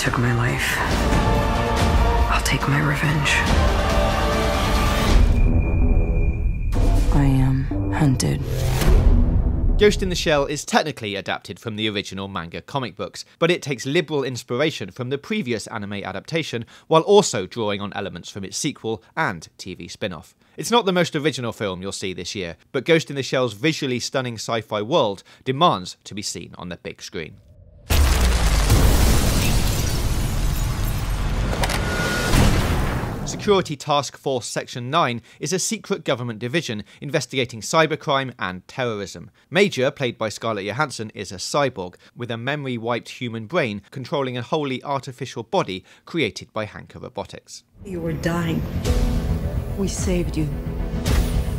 took my life. I'll take my revenge. I am hunted. Ghost in the Shell is technically adapted from the original manga comic books, but it takes liberal inspiration from the previous anime adaptation while also drawing on elements from its sequel and TV spin-off. It's not the most original film you'll see this year, but Ghost in the Shell's visually stunning sci-fi world demands to be seen on the big screen. Security Task Force Section 9 is a secret government division investigating cybercrime and terrorism. Major, played by Scarlett Johansson, is a cyborg with a memory-wiped human brain controlling a wholly artificial body created by Hanka Robotics. You were dying. We saved you.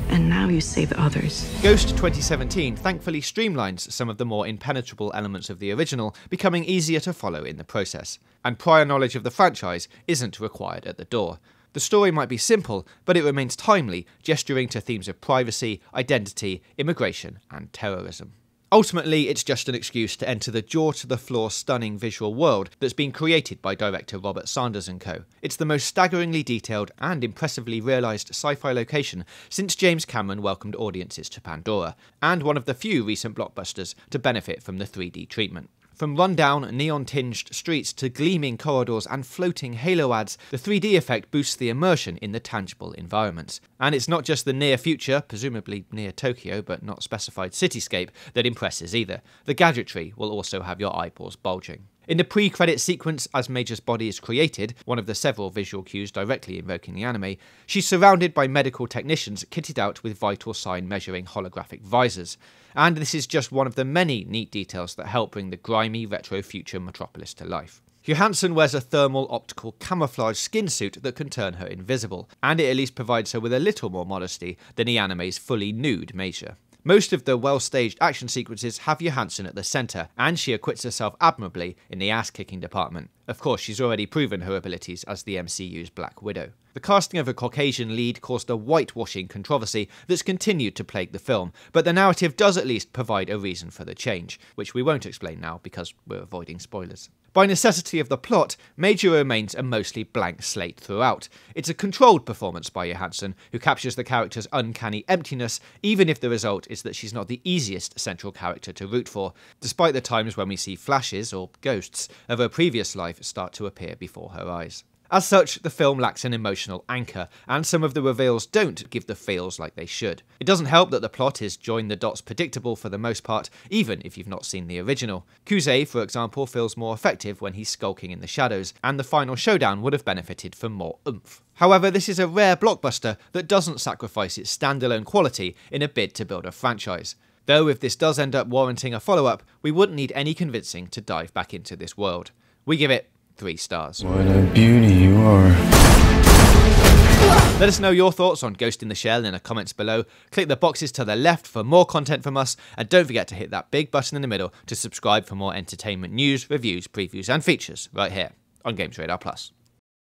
And now you save others. Ghost 2017 thankfully streamlines some of the more impenetrable elements of the original, becoming easier to follow in the process. And prior knowledge of the franchise isn't required at the door. The story might be simple, but it remains timely, gesturing to themes of privacy, identity, immigration, and terrorism. Ultimately, it's just an excuse to enter the jaw-to-the-floor stunning visual world that's been created by director Robert Sanders & co. It's the most staggeringly detailed and impressively realised sci-fi location since James Cameron welcomed audiences to Pandora, and one of the few recent blockbusters to benefit from the 3D treatment. From run-down, neon-tinged streets to gleaming corridors and floating halo ads, the 3D effect boosts the immersion in the tangible environments. And it's not just the near future, presumably near Tokyo but not specified cityscape, that impresses either. The gadgetry will also have your eyeballs bulging. In the pre-credit sequence, as Major's body is created, one of the several visual cues directly invoking the anime, she's surrounded by medical technicians kitted out with vital sign measuring holographic visors. And this is just one of the many neat details that help bring the grimy retro future metropolis to life. Johansson wears a thermal optical camouflage skin suit that can turn her invisible, and it at least provides her with a little more modesty than the anime's fully nude Major. Most of the well-staged action sequences have Johansson at the centre, and she acquits herself admirably in the ass-kicking department. Of course, she's already proven her abilities as the MCU's Black Widow. The casting of a Caucasian lead caused a whitewashing controversy that's continued to plague the film, but the narrative does at least provide a reason for the change, which we won't explain now because we're avoiding spoilers. By necessity of the plot, Major remains a mostly blank slate throughout. It's a controlled performance by Johansson, who captures the character's uncanny emptiness, even if the result is that she's not the easiest central character to root for, despite the times when we see flashes, or ghosts, of her previous life start to appear before her eyes. As such, the film lacks an emotional anchor, and some of the reveals don't give the feels like they should. It doesn't help that the plot is join-the-dots predictable for the most part, even if you've not seen the original. Kuze, for example, feels more effective when he's skulking in the shadows, and the final showdown would have benefited from more oomph. However, this is a rare blockbuster that doesn't sacrifice its standalone quality in a bid to build a franchise. Though if this does end up warranting a follow-up, we wouldn't need any convincing to dive back into this world. We give it 3 stars. What a beauty you are. Let us know your thoughts on Ghost in the Shell in the comments below. Click the boxes to the left for more content from us, and don't forget to hit that big button in the middle to subscribe for more entertainment news, reviews, previews and features right here on GamesRadar+.